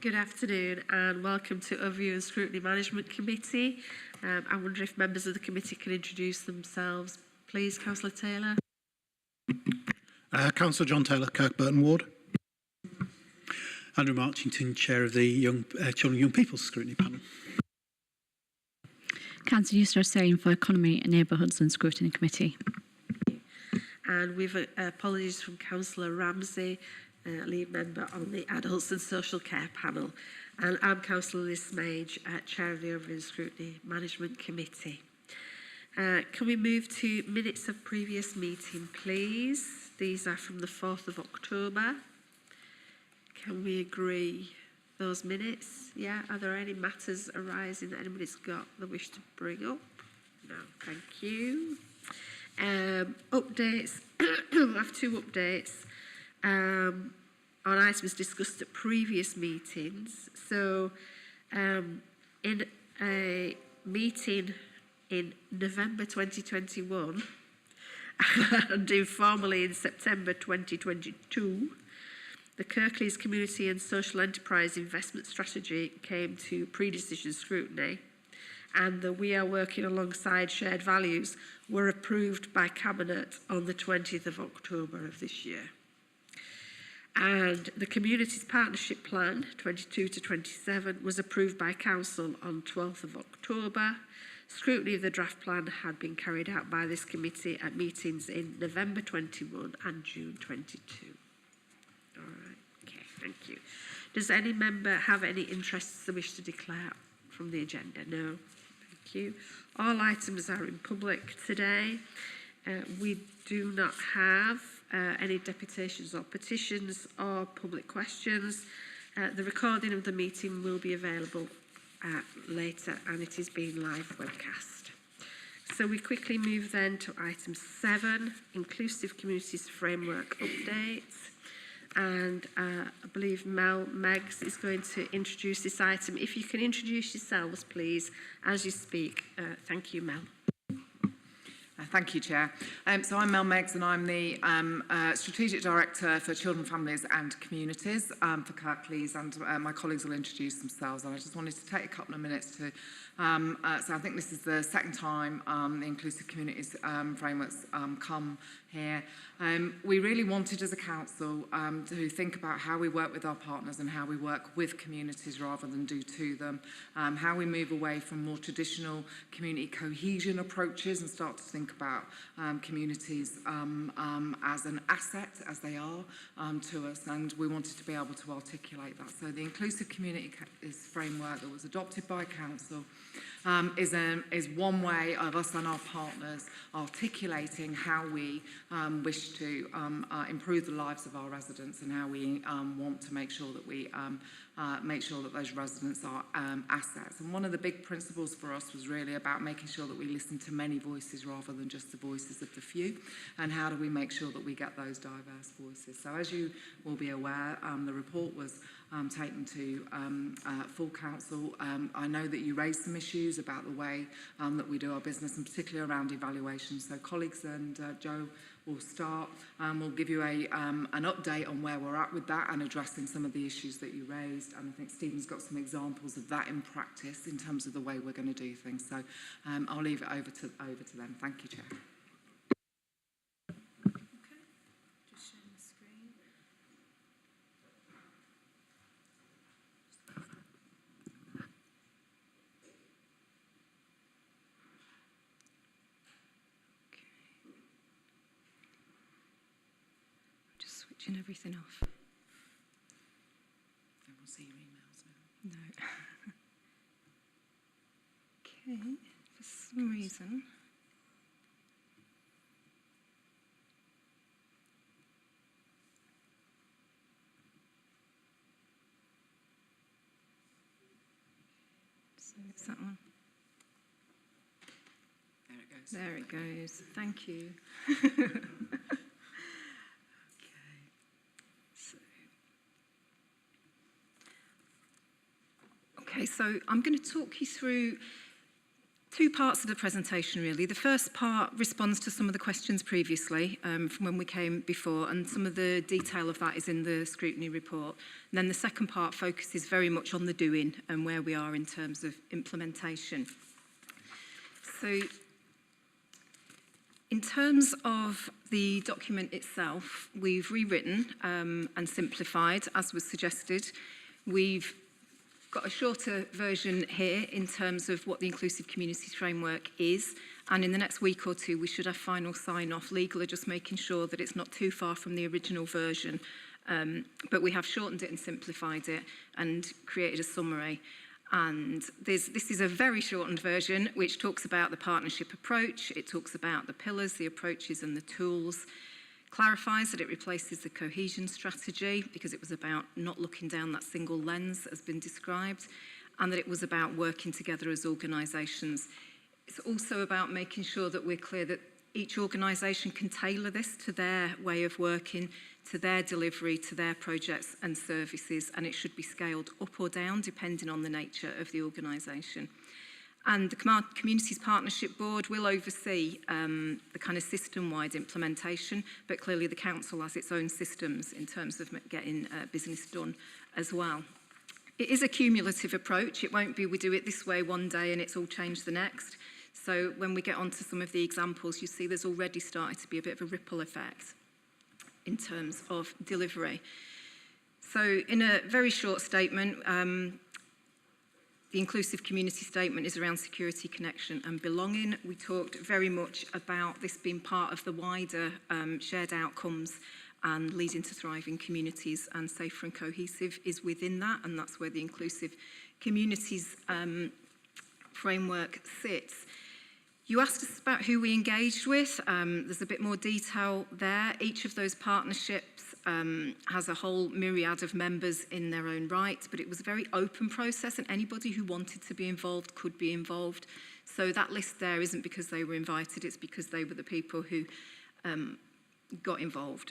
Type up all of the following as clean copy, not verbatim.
Good afternoon and welcome to Overview and Scrutiny Management Committee. I wonder if members of the committee can introduce themselves. Please, Councillor Taylor. Councillor John Taylor, Kirkburton Ward. Andrew Marchington, Chair of the Children and Young People's Scrutiny Panel. Councillor Yusra Hussain for Economy and Neighbourhoods and Scrutiny Committee. And we've apologies from Councillor Ramsey, lead member on the Adults and Social Care Panel. And I'm Councillor Liz Mage, Chair of the Overview and Scrutiny Management Committee. Can we move to minutes of previous meeting, please? These are from the 4th of October. Can we agree those minutes? Yeah, are there any matters arising that anybody's got they wish to bring up? No, thank you. Updates. I have two updates on items discussed at previous meetings. So, in a meeting in November 2021 and informally in September 2022, the Kirklees Community and Social Enterprise Investment Strategy came to pre-decision scrutiny, and the We Are Working Alongside Shared Values were approved by Cabinet on the 20th of October of this year. And the Communities Partnership Plan 22 to 27 was approved by Council on 12th of October. Scrutiny of the draft plan had been carried out by this committee at meetings in November 21 and June 22. All right, okay, thank you. Does any member have any interests they wish to declare from the agenda? No, thank you. All items are in public today. We do not have any deputations or petitions or public questions. The recording of the meeting will be available later, and it is being live webcast. So we quickly move then to item 7, Inclusive Communities Framework Update. And I believe Mel Meggs is going to introduce this item. If you can introduce yourselves, please, as you speak. Thank you, Mel. Thank you, Chair. So I'm Mel Meggs and I'm the Strategic Director for Children, Families and Communities for Kirklees, and my colleagues will introduce themselves. And I just wanted to take a couple of minutes to, so I think this is the second time the Inclusive Communities frameworks come here. We really wanted as a council to think about how we work with our partners and how we work with communities rather than do to them, how we move away from more traditional community cohesion approaches and start to think about communities as an asset, as they are to us, and we wanted to be able to articulate that. So the Inclusive Communities framework that was adopted by Council is one way of us and our partners articulating how we wish to improve the lives of our residents and how we want to make sure that we make sure that those residents are assets. And one of the big principles for us was really about making sure that we listen to many voices rather than just the voices of the few, and how do we make sure that we get those diverse voices. So as you will be aware, the report was taken to full council. I know that you raised some issues about the way that we do our business, and particularly around evaluation. So colleagues and Joe will start. We'll give you an update on where we're at with that and addressing some of the issues that you raised. And I think Stephen's got some examples of that in practice in terms of the way we're going to do things. So I'll leave it over to them. Thank you, Chair. Switching everything off. I will see your emails now. No. Okay, for some reason. So it's that one. There it goes. There it goes. Thank you. Okay, so I'm going to talk you through Two parts of the presentation, really. The first part responds to some of the questions previously from when we came before, and some of the detail of that is in the scrutiny report. And then the second part focuses very much on the doing and where we are in terms of implementation. So, in terms of the document itself, we've rewritten and simplified, as was suggested. We've got a shorter version here in terms of what the Inclusive Communities Framework is, and in the next week or two we should have final sign-off. Legal are just making sure that it's not too far from the original version, but we have shortened it and simplified it and created a summary. And this is a very shortened version which talks about the partnership approach, it talks about the pillars, the approaches and the tools, clarifies that it replaces the cohesion strategy because it was about not looking down that single lens as been described, and that it was about working together as organisations. It's also about making sure that we're clear that each organisation can tailor this to their way of working, to their delivery, to their projects and services, and it should be scaled up or down depending on the nature of the organisation. And the Communities Partnership Board will oversee the kind of system-wide implementation, but clearly the Council has its own systems in terms of getting business done as well. It is a cumulative approach. It won't be we do it this way one day and it's all changed the next. So when we get onto some of the examples, you see there's already started to be a bit of a ripple effect in terms of delivery. So in a very short statement, the Inclusive Community Statement is around security, connection and belonging. We talked very much about this being part of the wider shared outcomes and leading to thriving communities, and safer and cohesive is within that, and that's where the Inclusive Communities framework sits. You asked us about who we engaged with. There's a bit more detail there. Each of those partnerships has a whole myriad of members in their own right, but it was a very open process and anybody who wanted to be involved could be involved. So that list there isn't because they were invited, it's because they were the people who got involved.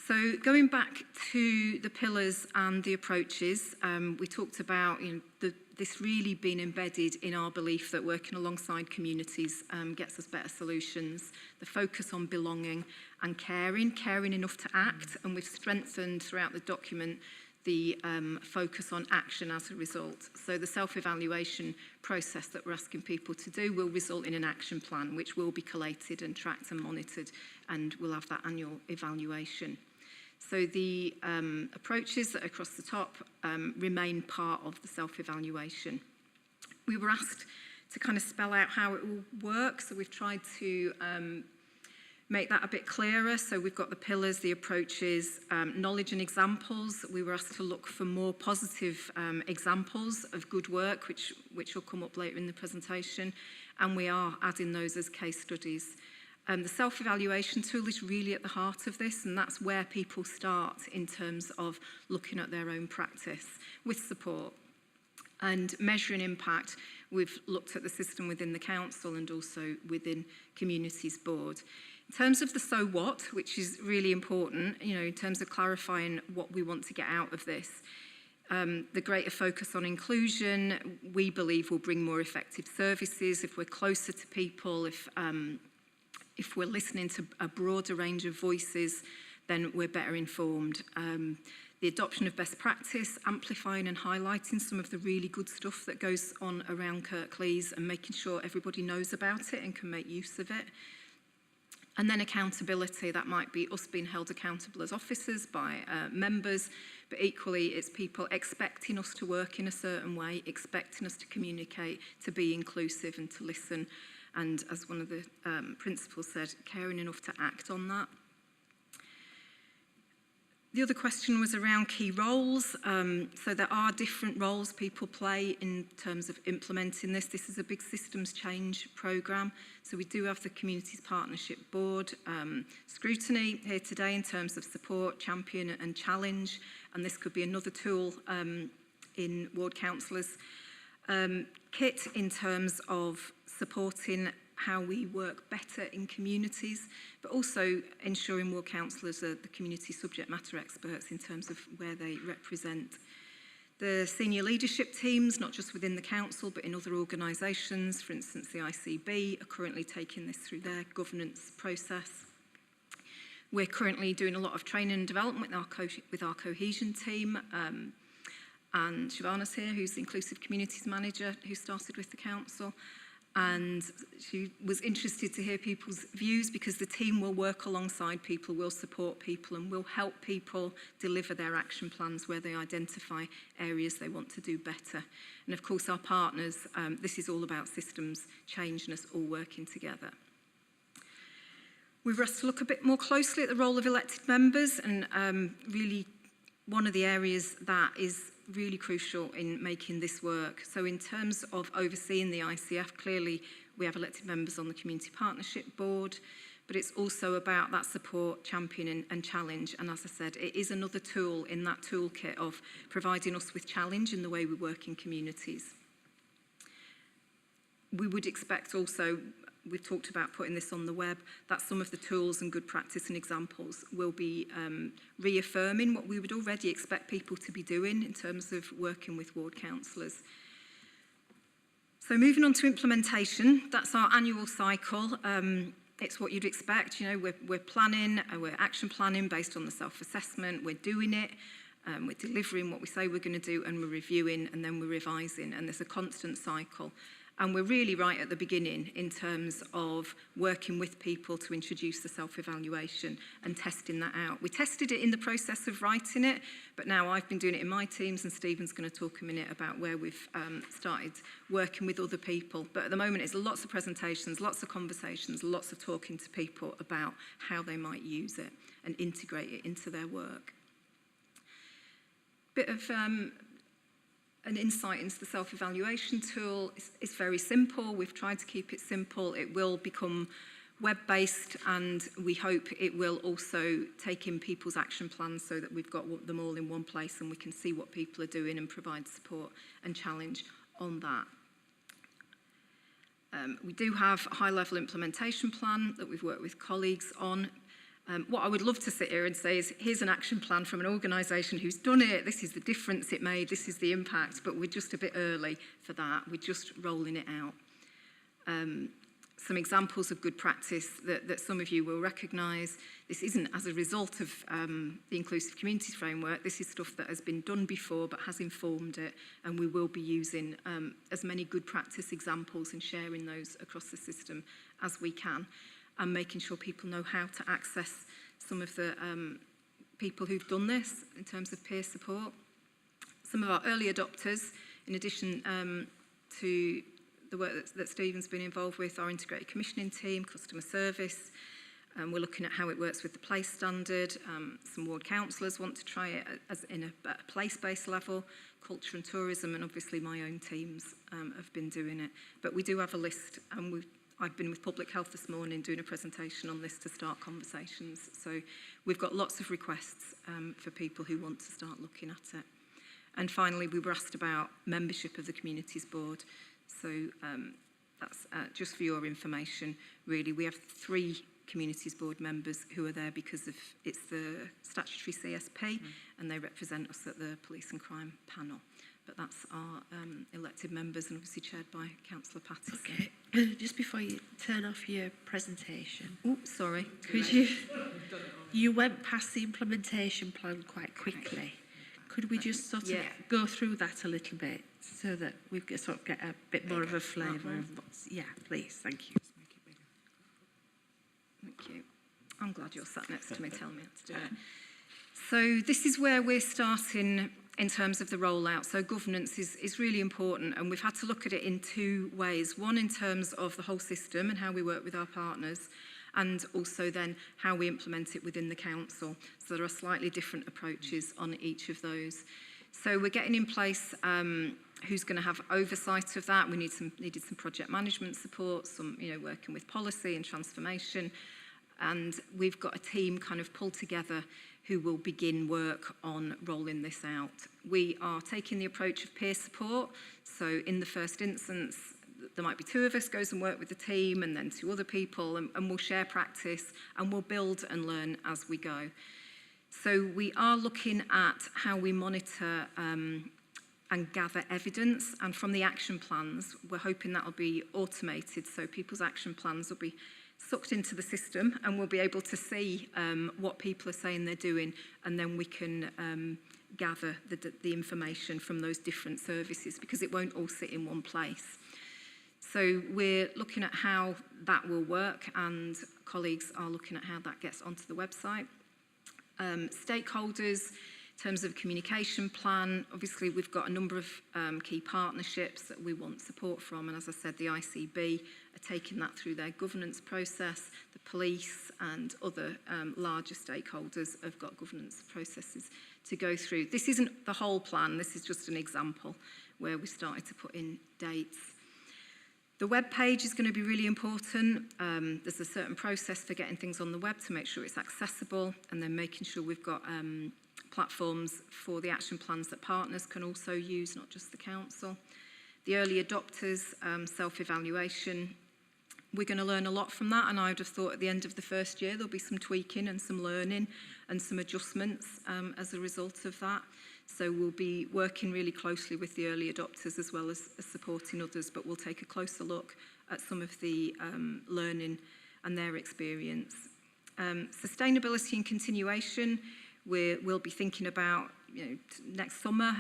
So going back to the pillars and the approaches, we talked about this really being embedded in our belief that working alongside communities gets us better solutions. The focus on belonging and caring enough to act, and we've strengthened throughout the document the focus on action as a result. So the self-evaluation process that we're asking people to do will result in an action plan which will be collated and tracked and monitored, and we'll have that annual evaluation. So the approaches that are across the top remain part of the self-evaluation. We were asked to kind of spell out how it will work, so we've tried to make that a bit clearer. So we've got the pillars, the approaches, knowledge and examples. We were asked to look for more positive examples of good work, which will come up later in the presentation, and we are adding those as case studies. The self-evaluation tool is really at the heart of this, and that's where people start in terms of looking at their own practice with support. And measuring impact, we've looked at the system within the council and also within Communities Board. In terms of the so what, which is really important, in terms of clarifying what we want to get out of this, the greater focus on inclusion, we believe will bring more effective services if we're closer to people, if we're listening to a broader range of voices, then we're better informed. The adoption of best practice, amplifying and highlighting some of the really good stuff that goes on around Kirklees and making sure everybody knows about it and can make use of it. And then accountability, that might be us being held accountable as officers by members, but equally it's people expecting us to work in a certain way, expecting us to communicate, to be inclusive and to listen. And as one of the principals said, caring enough to act on that. The other question was around key roles. So there are different roles people play in terms of implementing this. This is a big systems change programme. So we do have the Communities Partnership Board, Scrutiny here today in terms of support, champion and challenge. And this could be another tool in ward councillors. Kit in terms of supporting how we work better in communities, but also ensuring ward councillors are the community subject matter experts in terms of where they represent. The senior leadership teams, not just within the council but in other organisations, for instance the ICB, are currently taking this through their governance process. We're currently doing a lot of training and development with our cohesion team, and Siobhan's here, who's the Inclusive Communities Manager, who started with the council. And she was interested to hear people's views, because the team will work alongside people, will support people, and will help people deliver their action plans where they identify areas they want to do better. And of course our partners, this is all about systems change and us all working together. We've asked to look a bit more closely at the role of elected members, and really one of the areas that is really crucial in making this work. So in terms of overseeing the ICF, clearly we have elected members on the Community Partnership Board, but it's also about that support, champion and challenge. And as I said, it is another tool in that toolkit of providing us with challenge in the way we work in communities. We would expect also, we've talked about putting this on the web, that some of the tools and good practice and examples will be reaffirming what we would already expect people to be doing in terms of working with ward councillors. So moving on to implementation, that's our annual cycle. It's what you'd expect, you know, we're planning, we're action planning based on the self-assessment, we're doing it, we're delivering what we say we're going to do, and we're reviewing, and then we're revising, and there's a constant cycle. And we're really right at the beginning in terms of working with people to introduce the self-evaluation and testing that out. We tested it in the process of writing it, but now I've been doing it in my teams, and Stephen's going to talk a minute about where we've started working with other people. But at the moment, it's lots of presentations, lots of conversations, lots of talking to people about how they might use it and integrate it into their work. Bit of an insight into the self-evaluation tool. It's very simple. We've tried to keep it simple. It will become web-based, and we hope it will also take in people's action plans so that we've got them all in one place and we can see what people are doing and provide support and challenge on that. We do have a high-level implementation plan that we've worked with colleagues on. What I would love to sit here and say is, here's an action plan from an organisation who's done it, this is the difference it made, this is the impact, but we're just a bit early for that. We're just rolling it out. Some examples of good practice that some of you will recognise. This isn't as a result of the Inclusive Communities Framework. This is stuff that has been done before but has informed it, and we will be using as many good practice examples and sharing those across the system as we can, and making sure people know how to access some of the people who've done this in terms of peer support. Some of our early adopters, in addition to the work that Stephen's been involved with, our integrated commissioning team, customer service. We're looking at how it works with the place standard. Some ward councillors want to try it as in a place-based level, culture and tourism, and obviously my own teams have been doing it. But we do have a list, and I've been with Public Health this morning doing a presentation on this to start conversations. So we've got lots of requests for people who want to start looking at it. And finally, we were asked about membership of the Communities Board. So that's just for your information, really. We have 3 Communities Board members who are there because of it's the statutory CSP, and they represent us at the Police and Crime panel. But that's our elected members, and obviously chaired by Councillor Pattison. Okay, just before you turn off your presentation. Oops, sorry. Could you went past the implementation plan quite quickly. Could we just sort of go through that a little bit so that we can sort of get a bit more of a flavour of what's... Yeah, please, thank you. Thank you. I'm glad you're sat next to me, telling me how to do it. So this is where we're starting in terms of the rollout. So governance is really important, and we've had to look at it in 2 ways. One, in terms of the whole system and how we work with our partners, and also then how we implement it within the council. So there are slightly different approaches on each of those. So we're getting in place who's going to have oversight of that. We needed some project management support, some working with policy and transformation, and we've got a team kind of pulled together who will begin work on rolling this out. We are taking the approach of peer support. So in the first instance, there might be 2 of us goes and work with the team, and then 2 other people, and we'll share practice, and we'll build and learn as we go. So we are looking at how we monitor and gather evidence. And from the action plans, we're hoping that will be automated, so people's action plans will be sucked into the system and we'll be able to see what people are saying they're doing, and then we can gather the information from those different services, because it won't all sit in one place. So we're looking at how that will work, and colleagues are looking at how that gets onto the website. Stakeholders, in terms of communication plan, obviously we've got a number of key partnerships that we want support from, and as I said, the ICB are taking that through their governance process. The police and other larger stakeholders have got governance processes to go through. This isn't the whole plan, this is just an example where we started to put in dates. The web page is going to be really important. There's a certain process for getting things on the web to make sure it's accessible, and then making sure we've got platforms for the action plans that partners can also use, not just the council. The early adopters, self-evaluation. We're going to learn a lot from that, and I would have thought at the end of the first year there'll be some tweaking and some learning and some adjustments as a result of that. So we'll be working really closely with the early adopters as well as supporting others, but we'll take a closer look at some of the learning and their experience. Sustainability and continuation, we'll be thinking about, next summer.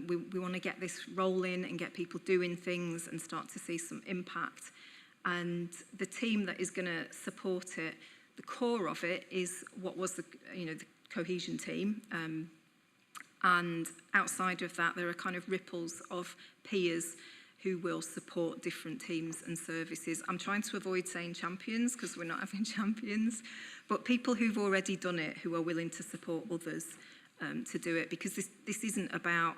We want to get this rolling and get people doing things and start to see some impact. And the team that is going to support it, the core of it is what was the cohesion team. And outside of that, there are kind of ripples of peers who will support different teams and services. I'm trying to avoid saying champions because we're not having champions, but people who've already done it, who are willing to support others to do it, because this isn't about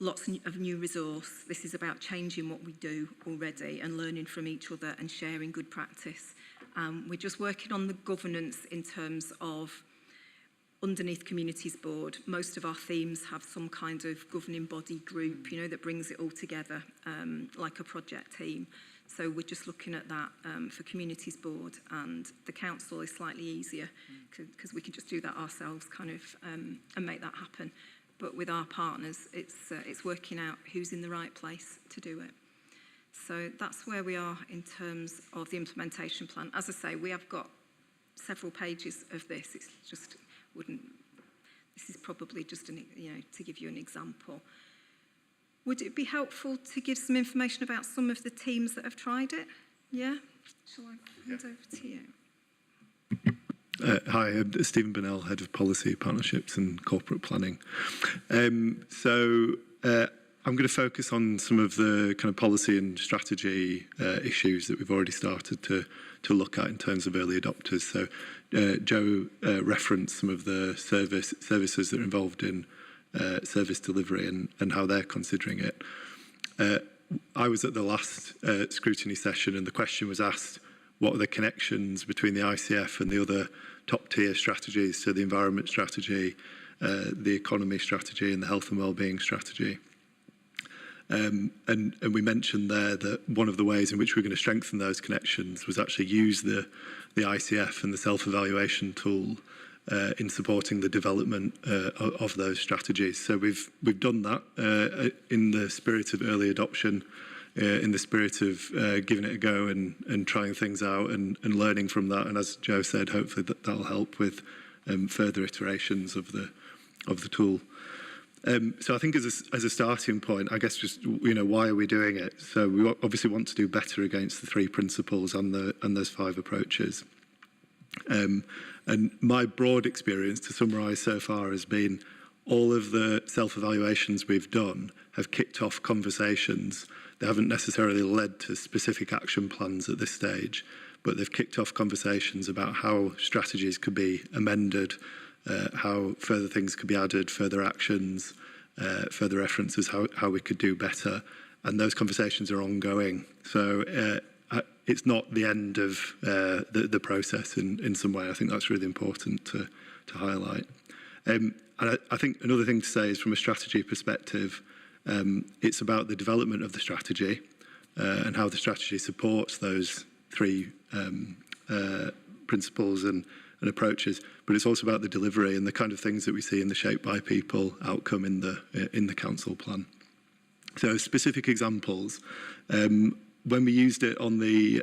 lots of new resource. This is about changing what we do already and learning from each other and sharing good practice. We're just working on the governance in terms of underneath Communities Board. Most of our themes have some kind of governing body group, that brings it all together, like a project team. So we're just looking at that for Communities Board, and the council is slightly easier because we can just do that ourselves and make that happen. But with our partners, it's working out who's in the right place to do it. So that's where we are in terms of the implementation plan. As I say, we have got several pages of this. It's just this is probably just to give you an example. Would it be helpful to give some information about some of the teams that have tried it? Yeah? Shall I hand over to you? Hi, I'm Stephen Burnell, Head of Policy, Partnerships and Corporate Planning. I'm going to focus on some of the kind of policy and strategy issues that we've already started to look at in terms of early adopters. So Joe referenced some of the services that are involved in service delivery and how they're considering it. I was at the last scrutiny session, and the question was asked, what are the connections between the ICF and the other top tier strategies, so the environment strategy, the economy strategy and the health and wellbeing strategy. And we mentioned there that one of the ways in which we're going to strengthen those connections was actually use the ICF and the self-evaluation tool in supporting the development of those strategies. So we've done that in the spirit of early adoption, in the spirit of giving it a go and trying things out and learning from that. And as Joe said, hopefully that'll help with further iterations of the tool. So I think as a starting point, I guess just, why are we doing it? So we obviously want to do better against the 3 principles and those 5 approaches. And my broad experience, to summarise so far, has been all of the self-evaluations we've done have kicked off conversations. They haven't necessarily led to specific action plans at this stage, but they've kicked off conversations about how strategies could be amended, how further things could be added, further actions, further references, how we could do better. And those conversations are ongoing. So it's not the end of the process in some way. I think that's really important to highlight. And I think another thing to say is from a strategy perspective, it's about the development of the strategy and how the strategy supports those 3 principles and approaches, but it's also about the delivery and the kind of things that we see in the Shape by People outcome in the council plan. So specific examples, when we used it on the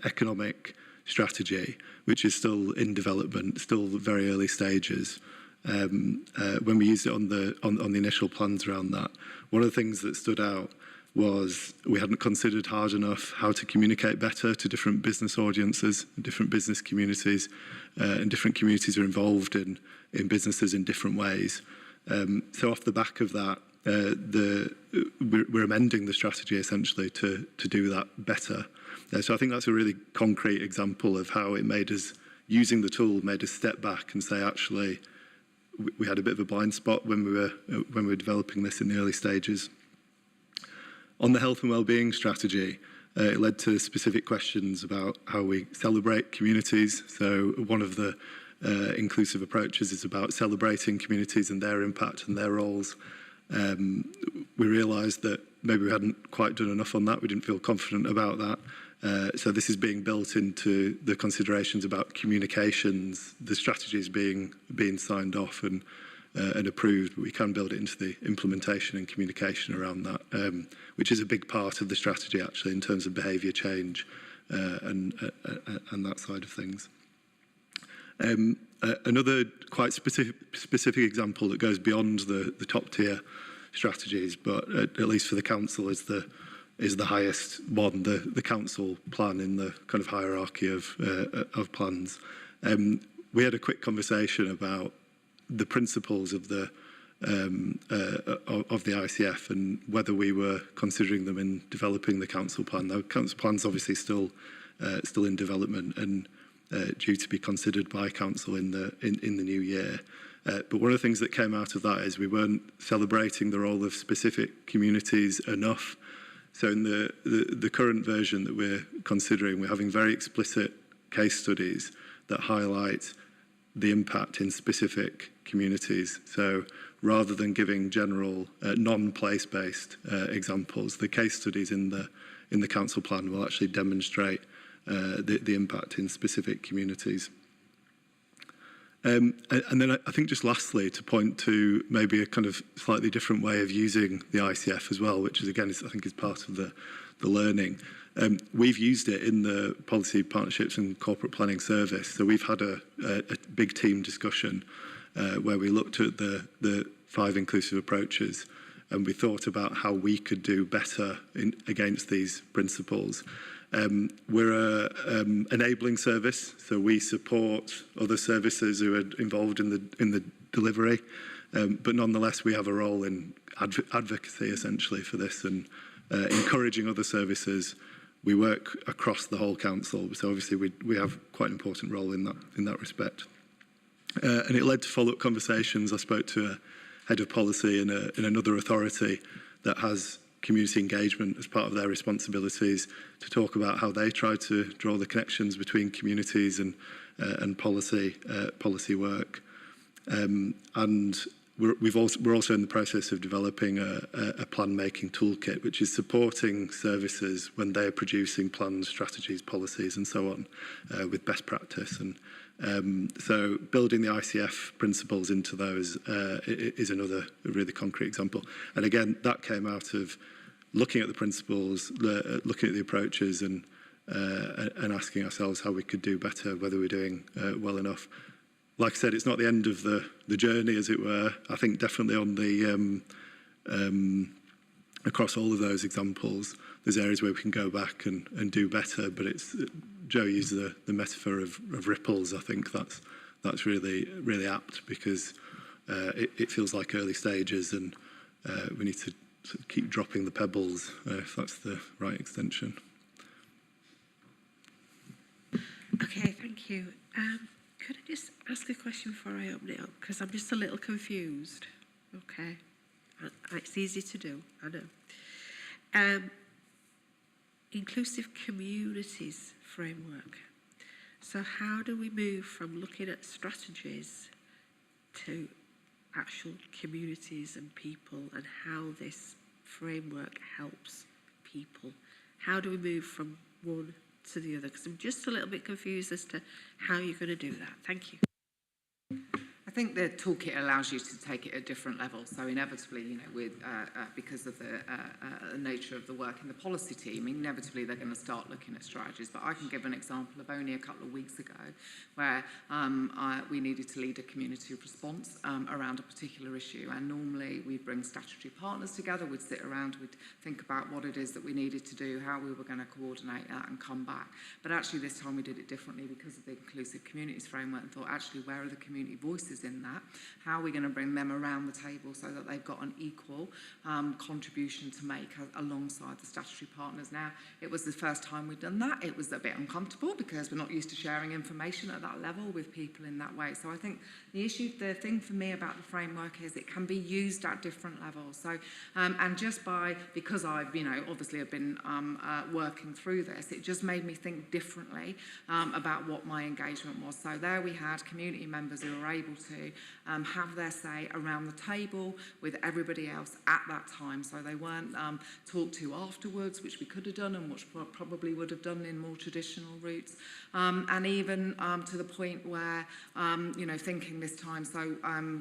economic strategy, which is still in development, still very early stages, when we used it on the initial plans around that, one of the things that stood out was we hadn't considered hard enough how to communicate better to different business audiences, different business communities, and different communities are involved in businesses in different ways. So off the back of that, we're amending the strategy essentially to do that better. So I think that's a really concrete example of how it made us, using the tool, made us step back and say, actually, we had a bit of a blind spot when we were developing this in the early stages. On the health and wellbeing strategy, it led to specific questions about how we celebrate communities. So one of the inclusive approaches is about celebrating communities and their impact and their roles. We realised that maybe we hadn't quite done enough on that. We didn't feel confident about that. So this is being built into the considerations about communications. The strategy is being signed off and approved, but we can build it into the implementation and communication around that, which is a big part of the strategy actually in terms of behaviour change and that side of things. Another quite specific example that goes beyond the top tier strategies, but at least for the council is the highest one, the council plan in the kind of hierarchy of plans. We had a quick conversation about the principles of the ICF and whether we were considering them in developing the council plan. The council plan's obviously still in development and due to be considered by council in the new year. But one of the things that came out of that is we weren't celebrating the role of specific communities enough. So in the current version that we're considering, we're having very explicit case studies that highlight the impact in specific communities. So rather than giving general non-place-based examples, the case studies in the council plan will actually demonstrate the impact in specific communities. And then I think just lastly to point to maybe a kind of slightly different way of using the ICF as well, which is again I think is part of the learning. We've used it in the Policy Partnerships and Corporate Planning Service. So we've had a big team discussion where we looked at the 5 inclusive approaches and we thought about how we could do better against these principles. We're an enabling service, so we support other services who are involved in the delivery, but nonetheless we have a role in advocacy essentially for this and encouraging other services. We work across the whole council, so obviously we have quite an important role in that respect. And it led to follow-up conversations. I spoke to a head of policy in another authority that has community engagement as part of their responsibilities to talk about how they try to draw the connections between communities and policy work. And we're also in the process of developing a plan-making toolkit, which is supporting services when they're producing plans, strategies, policies, and so on, with best practice. And so building the ICF principles into those is another really concrete example. And again, that came out of looking at the principles, looking at the approaches, and asking ourselves how we could do better, whether we're doing well enough. Like I said, it's not the end of the journey, as it were. I think definitely on the across all of those examples, there's areas where we can go back and do better. But it's Joe used the metaphor of ripples. I think that's really apt because it feels like early stages, and we need to sort of keep dropping the pebbles if that's the right extension. Okay, thank you. Could I just ask a question before I open it up? Because I'm just a little confused. Okay. It's easy to do, I know. Inclusive communities framework. So how do we move from looking at strategies to actual communities and people, and how this framework helps people? How do we move from one to the other? Because I'm just a little bit confused as to how you're going to do that. Thank you. think the toolkit allows you to take it at different levels. So inevitably, you know, with because of the nature of the work in the policy team, inevitably they're going to start looking at strategies. But I can give an example of only a couple of weeks ago where we needed to lead a community response around a particular issue. And normally we bring statutory partners together, we'd sit around, we'd think about what it is that we needed to do, how we were going to coordinate that and come back. But actually this time we did it differently because of the Inclusive Communities Framework, and thought, actually, where are the community voices in that? How are we going to bring them around the table so that they've got an equal contribution to make alongside the statutory partners? Now, it was the first time we'd done that. It was a bit uncomfortable because we're not used to sharing information at that level with people in that way. So I think the thing for me about the framework is it can be used at different levels. So, and just because I've, you know, obviously I've been working through this, it just made me think differently about what my engagement was. So there we had community members who were able to have their say around the table with everybody else at that time. So they weren't talked to afterwards, which we could have done and which probably would have done in more traditional routes. And even to the point where, you know, thinking this time, so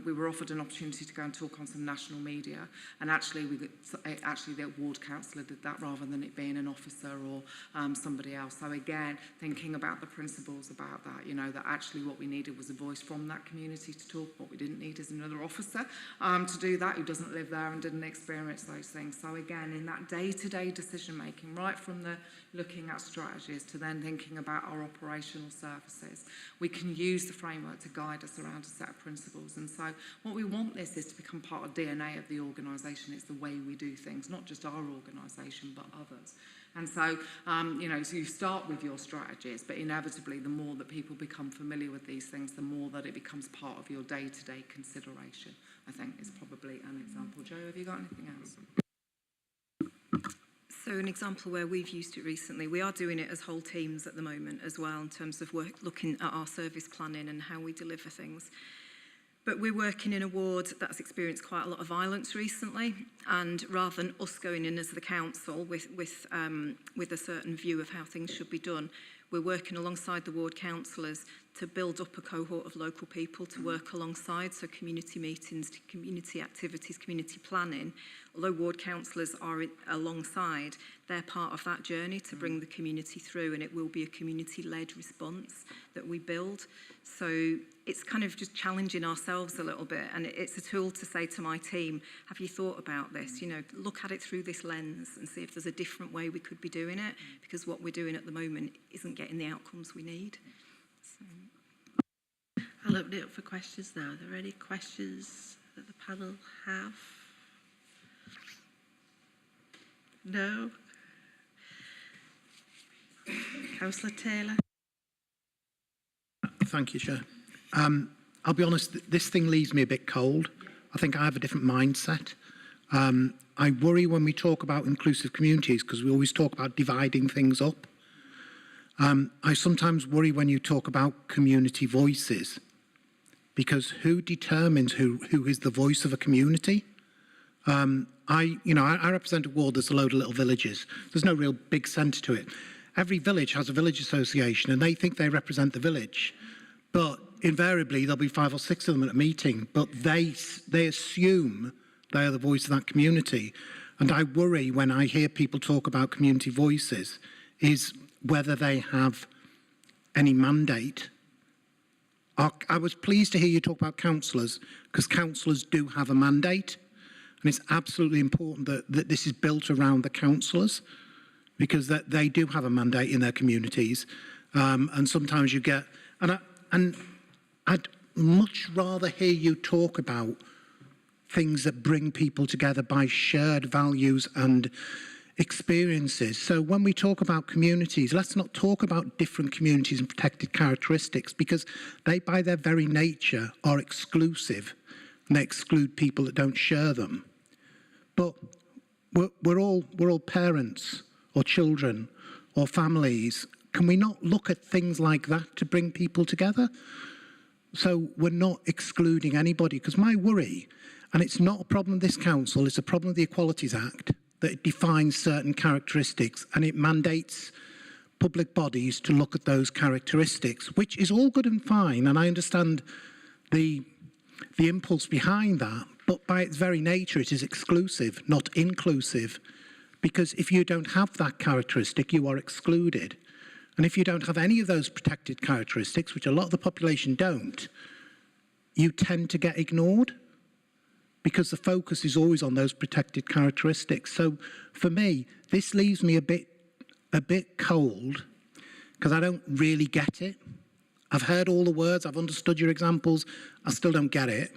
we were offered an opportunity to go and talk on some national media, and actually the ward councillor did that rather than it being an officer or somebody else. So again, thinking about the principles about that, you know, that actually what we needed was a voice from that community to talk. What we didn't need is another officer to do that who doesn't live there and didn't experience those things. So again, in that day-to-day decision making, right from the looking at strategies to then thinking about our operational services, we can use the framework to guide us around a set of principles. And so what we want this is to become part of DNA of the organisation. It's the way we do things, not just our organisation, but others. And so, you know, so you start with your strategies, but inevitably the more that people become familiar with these things, the more that it becomes part of your day-to-day consideration, I think is probably an example. Jo, have you got anything else? So an example where we've used it recently, we are doing it as whole teams at the moment as well in terms of looking at our service planning and how we deliver things. But we're working in a ward that's experienced quite a lot of violence recently, and rather than us going in as the council with a certain view of how things should be done, we're working alongside the ward councillors to build up a cohort of local people to work alongside, so community meetings, community activities, community planning. Although ward councillors are alongside, they're part of that journey to bring the community through, and it will be a community-led response that we build. So it's kind of just challenging ourselves a little bit, and it's a tool to say to my team, have you thought about this? You know, look at it through this lens and see if there's a different way we could be doing it, because what we're doing at the moment isn't getting the outcomes we need. So. I'll open it up for questions now. Are there any questions that the panel have? No? Councillor Taylor? Thank you, Chair. I'll be honest, this thing leaves me a bit cold. I think I have a different mindset. I worry when we talk about inclusive communities because we always talk about dividing things up. I sometimes worry when you talk about community voices, because who determines who is the voice of a community? I represent a ward that's a load of little villages. There's no real big centre to it. Every village has a village association and they think they represent the village. But invariably, there'll be 5 or 6 of them at a meeting, but they assume they are the voice of that community. And I worry when I hear people talk about community voices is whether they have any mandate. I was pleased to hear you talk about councillors, because councillors do have a mandate. And it's absolutely important that this is built around the councillors, because they do have a mandate in their communities. And sometimes you get... And I'd much rather hear you talk about things that bring people together by shared values and experiences. So when we talk about communities, let's not talk about different communities and protected characteristics, because they, by their very nature, are exclusive and they exclude people that don't share them. But we're all parents or children or families. Can we not look at things like that to bring people together? So we're not excluding anybody, because my worry, and it's not a problem of this council, it's a problem of the Equalities Act, that it defines certain characteristics and it mandates public bodies to look at those characteristics, which is all good and fine. And I understand the the impulse behind that, but by its very nature it is exclusive, not inclusive, because if you don't have that characteristic, you are excluded. And if you don't have any of those protected characteristics, which a lot of the population don't, you tend to get ignored because the focus is always on those protected characteristics. So for me, this leaves me a bit cold because I don't really get it. I've heard all the words, I've understood your examples, I still don't get it.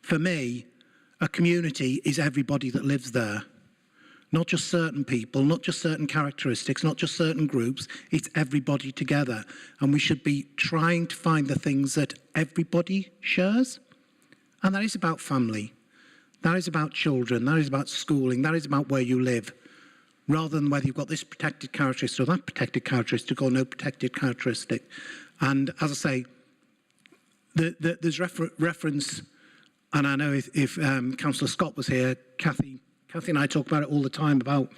For me, a community is everybody that lives there. Not just certain people, not just certain characteristics, not just certain groups, it's everybody together. And we should be trying to find the things that everybody shares. And that is about family. That is about children. That is about schooling. That is about where you live. Rather than whether you've got this protected characteristic or that protected characteristic or no protected characteristic. And as I say, there's reference, and I know if Councillor Scott was here, Kathy and I talk about it all the time, about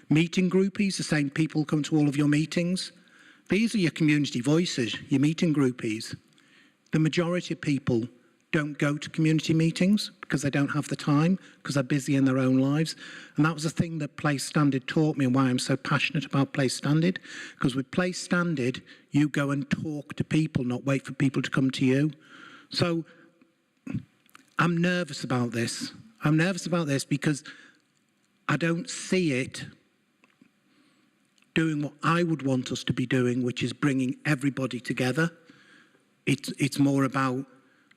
meeting groupies, the same people come to all of your meetings. These are your community voices, your meeting groupies. The majority of people don't go to community meetings because they don't have the time, because they're busy in their own lives. And that was the thing that Place Standard taught me and why I'm so passionate about Place Standard. Because with Place Standard, you go and talk to people, not wait for people to come to you. So I'm nervous about this. I'm nervous about this because I don't see it doing what I would want us to be doing, which is bringing everybody together. It's more about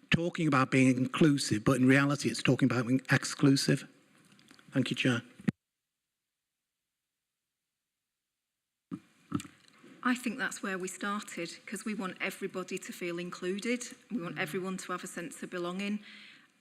talking about being inclusive, but in reality it's talking about being exclusive. Thank you, Chair. I think that's where we started, because we want everybody to feel included. We want everyone to have a sense of belonging.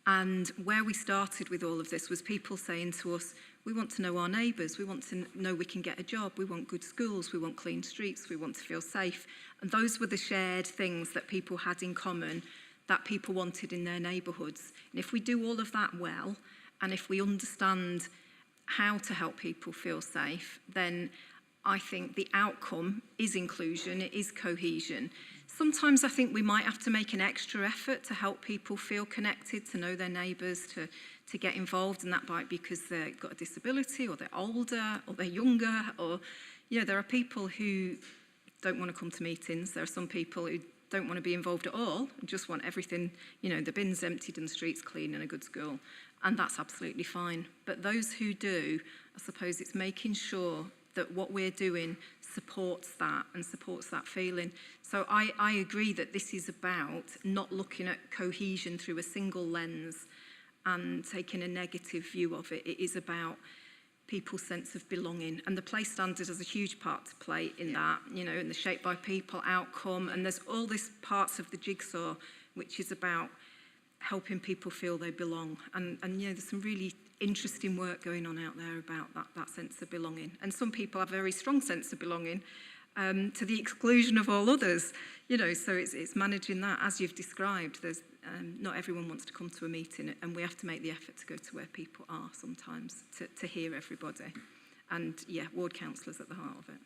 And where we started with all of this was people saying to us, we want to know our neighbours, we want to know we can get a job, we want good schools, we want clean streets, we want to feel safe. And those were the shared things that people had in common, that people wanted in their neighbourhoods. And if we do all of that well, and if we understand how to help people feel safe, then I think the outcome is inclusion, it is cohesion. Sometimes I think we might have to make an extra effort to help people feel connected, to know their neighbours, to get involved, and that might be because they've got a disability, or they're older, or they're younger, or, you know, there are people who don't want to come to meetings. There are some people who don't want to be involved at all, and just want everything, you know, the bins emptied and the streets clean and a good school, and that's absolutely fine. But those who do, I suppose it's making sure that what we're doing supports that and supports that feeling. So I agree that this is about not looking at cohesion through a single lens and taking a negative view of it. It is about people's sense of belonging. And the Place Standard has a huge part to play in that, you know, in the Shaped by People outcome. And there's all these parts of the jigsaw which is about helping people feel they belong. And you know, there's some really interesting work going on out there about that sense of belonging. And some people have a very strong sense of belonging to the exclusion of all others. You know, so it's managing that as you've described. There's not everyone wants to come to a meeting, and we have to make the effort to go to where people are sometimes to hear everybody. And yeah, ward councillors at the heart of it.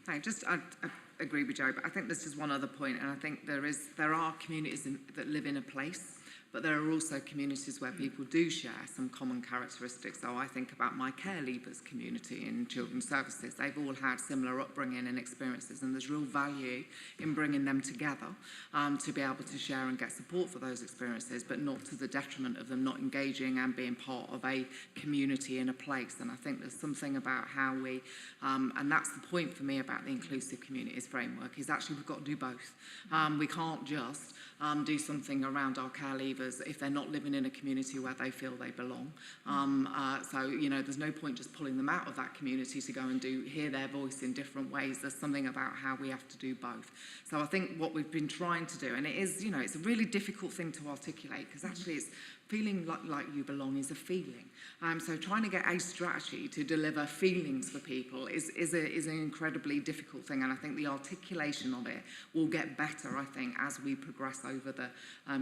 I agree with Joe, but I think there's just one other point, and I think there are communities that live in a place, but there are also communities where people do share some common characteristics. So I think about my care leavers community in children's services. They've all had similar upbringing and experiences, and there's real value in bringing them together to be able to share and get support for those experiences, but not to the detriment of them not engaging and being part of a community in a place. And I think there's something about how we, and that's the point for me about the inclusive communities framework, is actually we've got to do both. We can't just do something around our care leavers if they're not living in a community where they feel they belong. So, you know, there's no point just pulling them out of that community to go and hear their voice in different ways. There's something about how we have to do both. So I think what we've been trying to do, and it is, you know, it's a really difficult thing to articulate, because actually it's feeling like you belong is a feeling. So trying to get a strategy to deliver feelings for people is an incredibly difficult thing, and I think the articulation of it will get better, I think, as we progress over the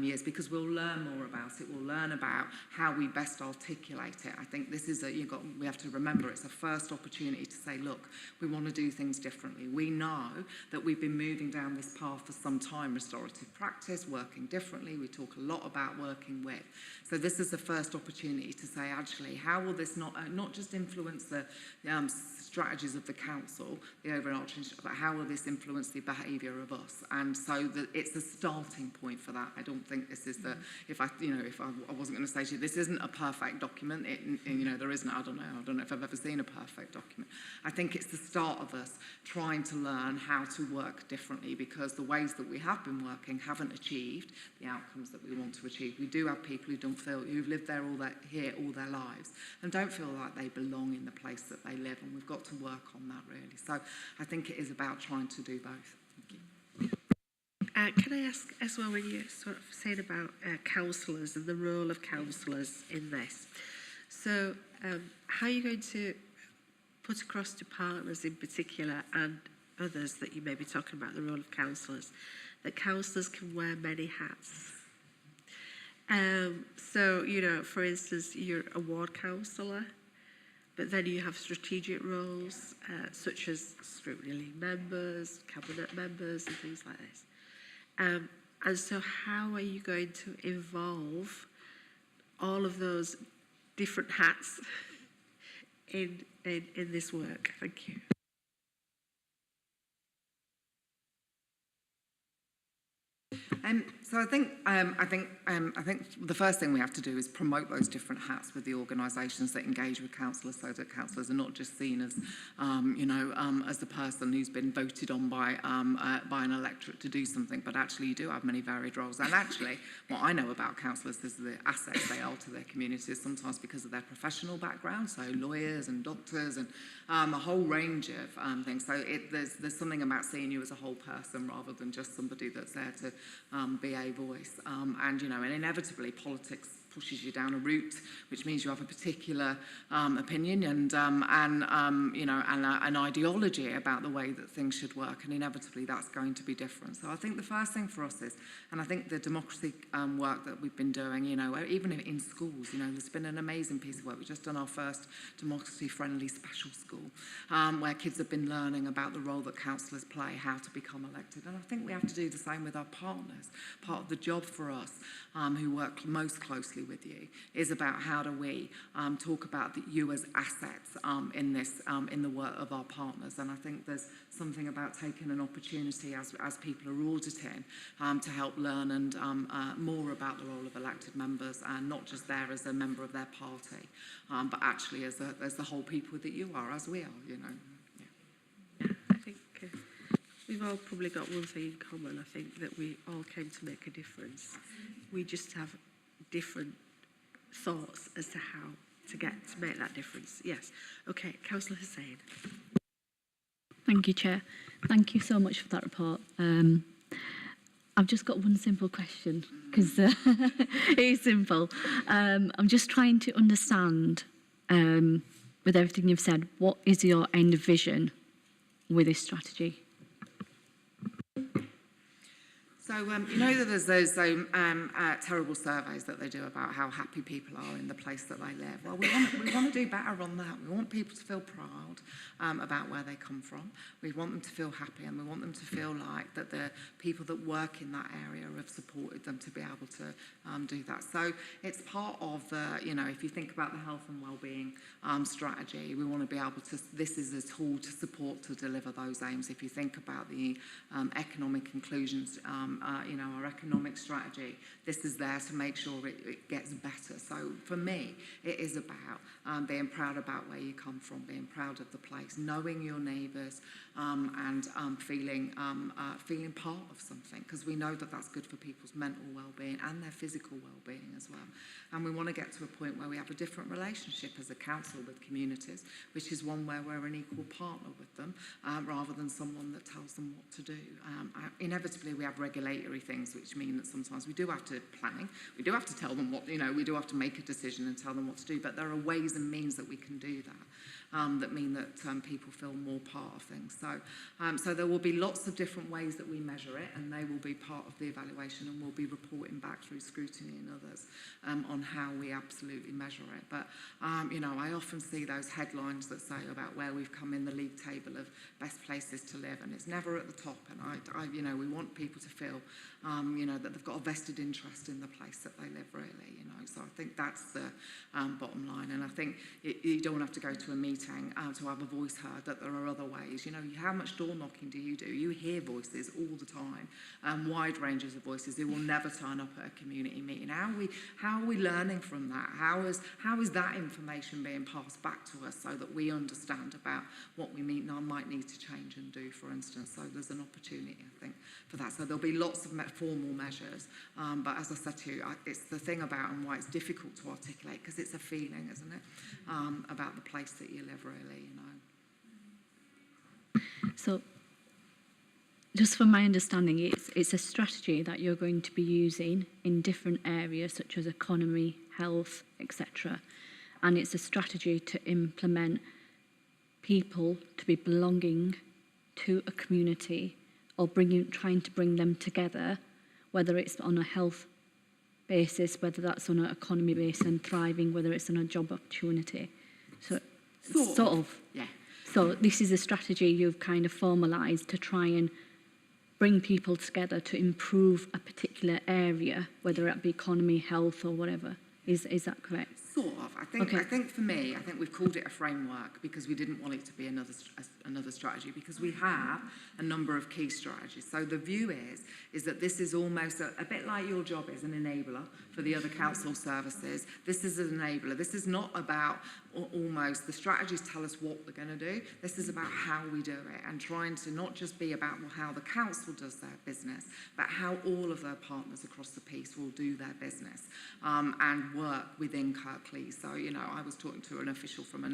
years, because we'll learn more about it. We'll learn about how we best articulate it. I think this is we have to remember it's a first opportunity to say, look, we want to do things differently. We know that we've been moving down this path for some time, restorative practice, working differently. We talk a lot about working with. So this is the first opportunity to say, actually, how will this not just influence the strategies of the council, the overarching, but how will this influence the behaviour of us? And so it's a starting point for that. I don't think this is the, if I wasn't going to say to you, this isn't a perfect document. There isn't. I don't know if I've ever seen a perfect document. I think it's the start of us trying to learn how to work differently, because the ways that we have been working haven't achieved the outcomes that we want to achieve. We do have people who've lived there here all their lives and don't feel like they belong in the place that they live, and we've got to work on that, really. So I think it is about trying to do both. Thank you. Can I ask as well, when you sort of said about counsellors and the role of counsellors in this, so how are you going to put across to partners in particular and others that you may be talking about the role of counsellors, that counsellors can wear many hats? So, for instance, you're a ward counsellor, but then you have strategic roles such as scrutiny members, cabinet members and things like this. And so how are you going to involve all of those different hats in this work? Thank you. So I think the first thing we have to do is promote those different hats with the organisations that engage with councillors, so that councillors are not just seen as, as the person who's been voted on by an electorate to do something, but actually you do have many varied roles. And actually, what I know about councillors is the assets they are to their communities, sometimes because of their professional background, so lawyers and doctors and a whole range of things. So there's something about seeing you as a whole person rather than just somebody that's there to be a voice, and inevitably politics pushes you down a route, which means you have a particular opinion and an ideology about the way that things should work, and inevitably that's going to be different. So I think the first thing for us is, and I think the democracy work that we've been doing, even in schools, there's been an amazing piece of work. We've just done our first democracy-friendly special school, where kids have been learning about the role that councillors play, how to become elected, and I think we have to do the same with our partners. Part of the job for us, who work most closely with you, is about how do we talk about you as assets in the work of our partners. And I think there's something about taking an opportunity as people are auditing to help learn and more about the role of elected members, and not just there as a member of their party, but actually as the whole people that you are, as we are, Yeah, I think we've all probably got one thing in common. I think that we all came to make a difference. We just have different thoughts as to how to make that difference. Yes. Okay, Councillor Hussain. Thank you, Chair. Thank you so much for that report. I've just got one simple question, because it is simple. I'm just trying to understand, with everything you've said, what is your end vision with this strategy? So, that there's those terrible surveys that they do about how happy people are in the place that they live. Well, we want to do better on that. We want people to feel proud about where they come from. We want them to feel happy, and we want them to feel like that the people that work in that area have supported them to be able to do that. So it's part of the, if you think about the health and wellbeing strategy, we want to be able to, this is a tool to support to deliver those aims. If you think about the economic inclusions, our economic strategy, this is there to make sure it gets better. So for me, it is about being proud about where you come from, being proud of the place, knowing your neighbours, and feeling part of something, because we know that that's good for people's mental well-being and their physical well-being as well. And we want to get to a point where we have a different relationship as a council with communities, which is one where we're an equal partner with them, rather than someone that tells them what to do. Inevitably, we have regulation regulatory things, which mean that sometimes we do have to planning, we do have to tell them what, we do have to make a decision and tell them what to do, but there are ways and means that we can do that. That mean that people feel more part of things. So there will be lots of different ways that we measure it, and they will be part of the evaluation, and we'll be reporting back through Scrutiny and others on how we absolutely measure it. But, I often see those headlines that say about where we've come in the league table of best places to live, and it's never at the top. And we want people to feel, that they've got a vested interest in the place that they live, really, So I think that's the bottom line. And I think you don't have to go to a meeting to have a voice heard, that there are other ways. How much door knocking do? You hear voices all the time, wide ranges of voices who will never turn up at a community meeting. How are we learning from that? How is that information being passed back to us so that we understand about what we might need to change and do, for instance? So there's an opportunity, I think, for that. So there'll be lots of formal measures, but as I said to you, it's the thing about and why it's difficult to articulate, because it's a feeling, isn't it, about the place that you live, really, So, just from my understanding, it's a strategy that you're going to be using in different areas such as economy, health, etc. And it's a strategy to implement people to be belonging to a community, or trying to bring them together, whether it's on a health basis, whether that's on an economy base and thriving, whether it's on a job opportunity. So, sort of. Yeah. So this is a strategy you've kind of formalised to try and bring people together to improve a particular area, whether it be economy, health, or whatever. Is that correct? Sort of. I think for me, we've called it a framework because we didn't want it to be another strategy, because we have a number of key strategies. So the view is that this is almost a bit like your job is an enabler for the other council services. This is an enabler. This is not about almost the strategies tell us what we're going to do. This is about how we do it, and trying to not just be about how the council does their business, but how all of their partners across the piece will do their business and work within Kirklees. So, I was talking to an official from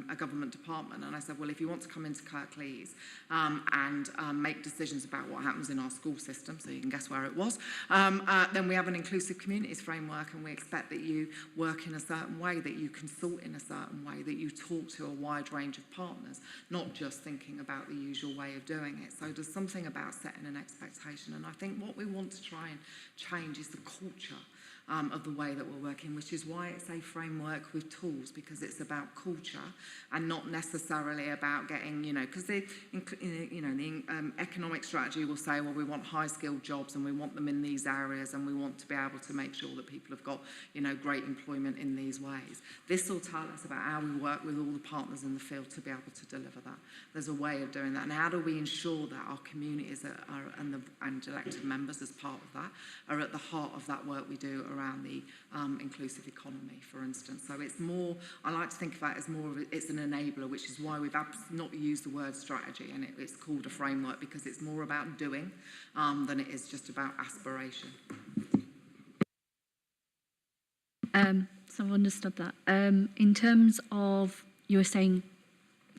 a government department, and I said, well, if you want to come into Kirklees and make decisions about what happens in our school system, so you can guess where it was, then we have an inclusive communities framework, and we expect that you work in a certain way, that you consult in a certain way, that you talk to a wide range of partners, not just thinking about the usual way of doing it. So there's something about setting an expectation, and I think what we want to try and change is the culture of the way that we're working, which is why it's a framework with tools, because it's about culture and not necessarily about getting, because the economic strategy will say, well, we want high-skilled jobs and we want them in these areas, and we want to be able to make sure that people have got, great employment in these ways. This will tell us about how we work with all the partners in the field to be able to deliver that. There's a way of doing that, and how do we ensure that our communities and elected members as part of that are at the heart of that work we do around the inclusive economy, for instance. So it's more, I like to think of that as more of it's an enabler, which is why we've not used the word strategy, and it's called a framework, because it's more about doing than it is just about aspiration. So I've understood that. In terms of, you were saying,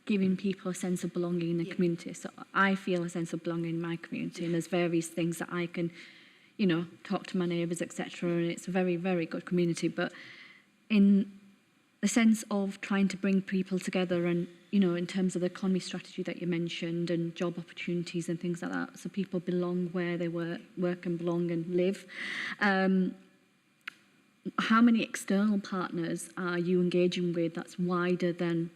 giving people a sense of belonging in the community. So I feel a sense of belonging in my community, and there's various things that I can, talk to my neighbours, etc. And it's a very, very good community. But in the sense of trying to bring people together, and, in terms of the economy strategy that you mentioned, and job opportunities and things like that, so people belong where they work and belong and live. How many external partners are you engaging with that's wider than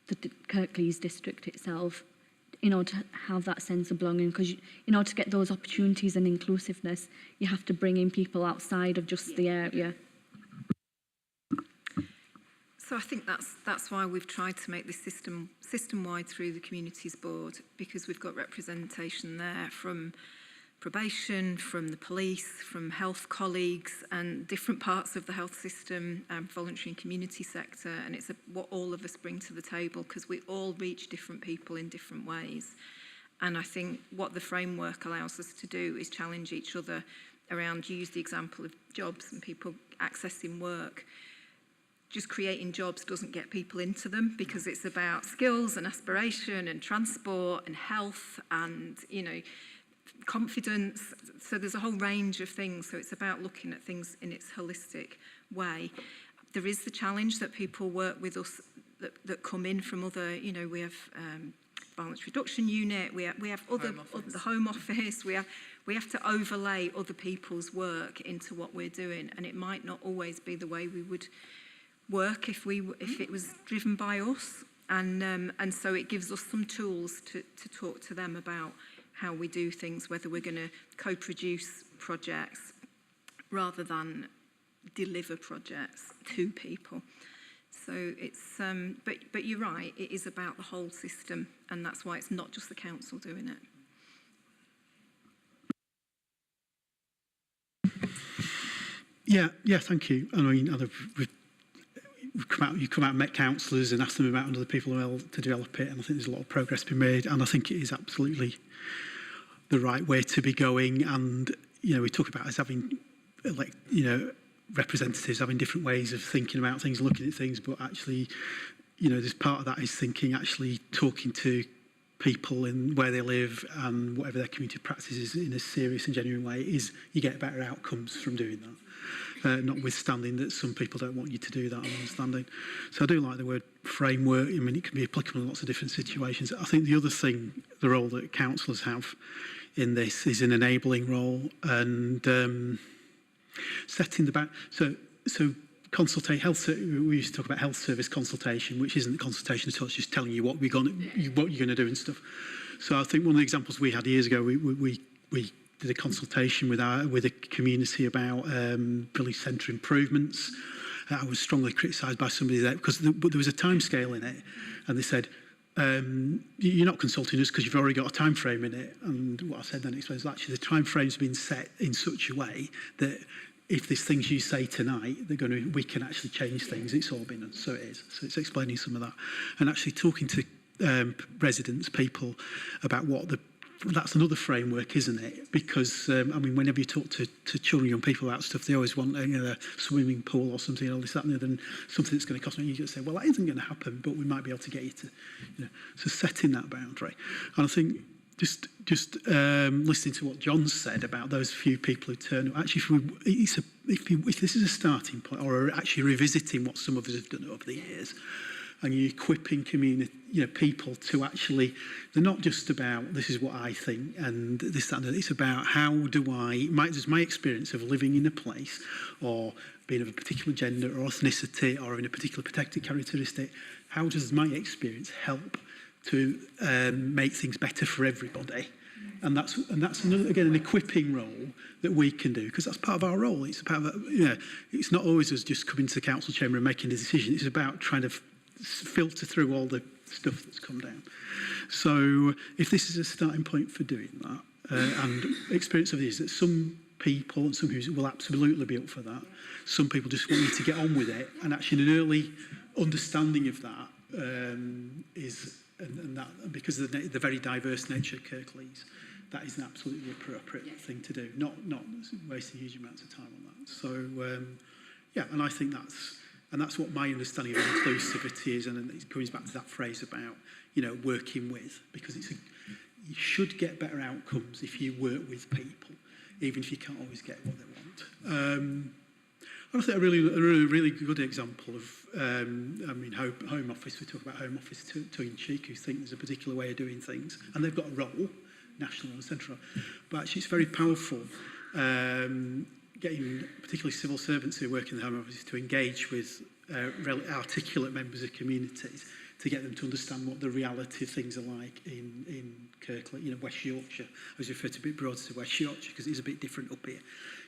the Kirklees district itself, to have that sense of belonging? Because, to get those opportunities and inclusiveness, you have to bring in people outside of just the area. So I think that's why we've tried to make this system-wide through the Communities Board, because we've got representation there from probation, from the police, from health colleagues, and different parts of the health system, voluntary and community sector, and it's what all of us bring to the table, because we all reach different people in different ways. And I think what the framework allows us to do is challenge each other around, use the example of jobs and people accessing work. just creating jobs doesn't get people into them, because it's about skills and aspiration and transport and health and, you know, confidence. So there's a whole range of things. So it's about looking at things in its holistic way. There is the challenge that people work with us that come in from other, you know, we have violence reduction unit, we have other the Home Office, we have to overlay other people's work into what we're doing, and it might not always be the way we would work if it was driven by us, and so it gives us some tools to talk to them about how we do things, whether we're going to co-produce projects rather than deliver projects to people. So it's, but you're right, it is about the whole system, and that's why it's not just the council doing it. Yeah, thank you. I mean, you come out and met councillors and ask them about other people to develop it, and I think there's a lot of progress being made, and I think it is absolutely the right way to be going. And, you know, we talk about us having, like, you know, representatives having different ways of thinking about things, looking at things, but actually, you know, there's part of that is thinking, actually talking to people in where they live and whatever their community practice is in a serious and genuine way, is you get better outcomes from doing that. Notwithstanding that some people don't want you to do that, I'm understanding. So I do like the word framework. I mean, it can be applicable in lots of different situations. I think the other thing, the role that councillors have in this is an enabling role, and setting the back. So consultate health. We used to talk about health service consultation, which isn't the consultation at all. It's just telling you what you're going to do and stuff. So I think one of the examples we had years ago, we did a consultation with a community about village centre improvements. I was strongly criticised by somebody there because there was a time scale in it, and they said, you're not consulting us because you've already got a time frame in it. And what I said then explains actually the time frame's been set in such a way that if there's things you say tonight, we can actually change things. It's all been done, so it is. So it's explaining some of that, and actually talking to residents, people, about that's another framework, isn't it? Because I mean, whenever you talk to children, young people about stuff, they always want a swimming pool or something, or this, that, and the other, and something that's going to cost me. You just say, well, that isn't going to happen, but we might be able to get you to, you know. So setting that boundary, and I think just listening to what John said about those few people who turn up. Actually, if this is a starting point, or actually revisiting what some of us have done over the years, and you're equipping community, you know, people to actually, they're not just about this is what I think and this, that, and that. It's about how does my experience of living in a place, or being of a particular gender or ethnicity, or in a particular protected characteristic, how does my experience help to make things better for everybody? And that's another, again, an equipping role that we can do, because that's part of our role. It's part of, you know, it's not always us just coming to the council chamber and making a decision. It's about trying to filter through all the stuff that's come down. So if this is a starting point for doing that, and experience of this, that some people and some who will absolutely be up for that. Some people just want you to get on with it, and actually an early understanding of that is, and that because of the very diverse nature of Kirklees, that is an absolutely appropriate thing to do. Not wasting huge amounts of time on that. So yeah, and I think that's what my understanding of inclusivity is, and it comes back to that phrase about, you know, working with, because you should get better outcomes if you work with people, even if you can't always get what they want. I think a really good example of, I mean, Home Office, we talk about Home Office tongue in cheek, who think there's a particular way of doing things, and they've got a role, national and central, but actually it's very powerful getting particularly civil servants who work in the Home Office to engage with articulate members of communities, to get them to understand what the reality of things are like in Kirklees, you know, West Yorkshire. I was referred to a bit broader to West Yorkshire because it's a bit different up here.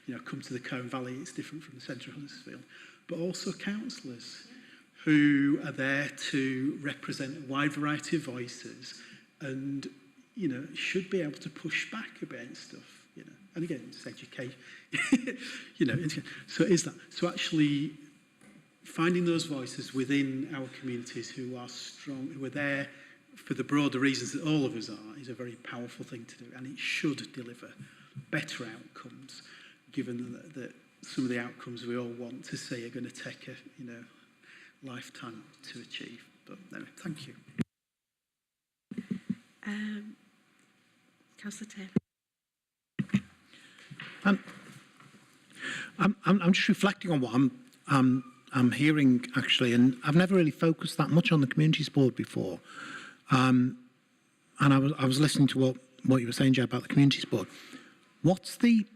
You know, come to the Colne Valley, it's different from the centre of Huddersfield. But also councillors who are there to represent a wide variety of voices and, you know, should be able to push back against stuff, you know. And again, it's education, you know. So is that, so actually finding those voices within our communities who are strong, who are there for the broader reasons that all of us are, is a very powerful thing to do, and it should deliver better outcomes, given that some of the outcomes we all want to see are going to take a, you know, lifetime to achieve. But no, thank you. Councillor Taylor. I'm just reflecting on what I'm hearing actually, and I've never really focused that much on the communities board before. And I was listening to what you were saying, Joe, about the communities board. What's the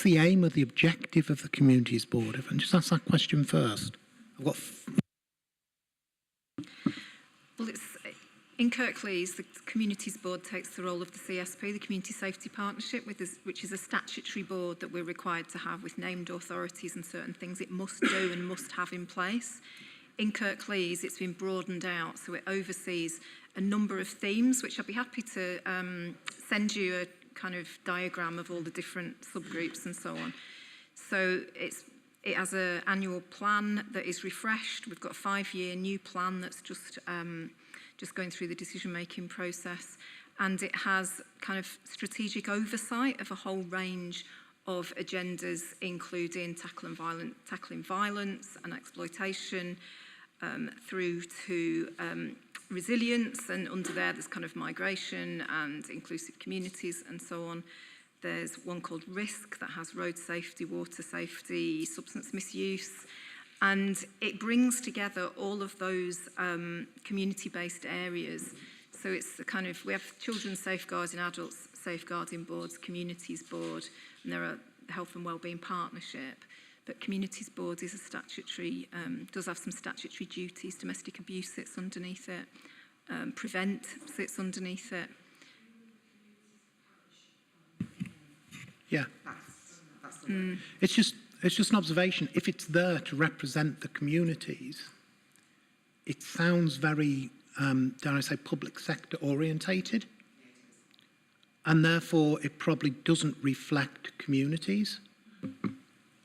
aim or the objective of the communities board? If I can just ask that question first. Well, it's in Kirklees, the Communities Board takes the role of the CSP, the Community Safety Partnership, which is a statutory board that we're required to have with named authorities and certain things it must do and must have in place. In Kirklees, it's been broadened out, so it oversees a number of themes, which I'd be happy to send you a kind of diagram of all the different subgroups and so on. So it has an annual plan that is refreshed. We've got a 5-year new plan that's just going through the decision-making process. And it has kind of strategic oversight of a whole range of agendas, including tackling violence and exploitation, through to resilience, and under there's kind of migration and inclusive communities and so on. There's one called Risk that has road safety, water safety, substance misuse, and it brings together all of those community-based areas. So it's the kind of, we have children's safeguarding, adults safeguarding boards, communities board, and there are health and wellbeing partnership. But communities board is a statutory, does have some statutory duties. Domestic abuse sits underneath it. Prevent sits underneath it. Yeah. That's the word. It's just an observation. If it's there to represent the communities, it sounds very, dare I say, public sector orientated. And therefore, it probably doesn't reflect communities.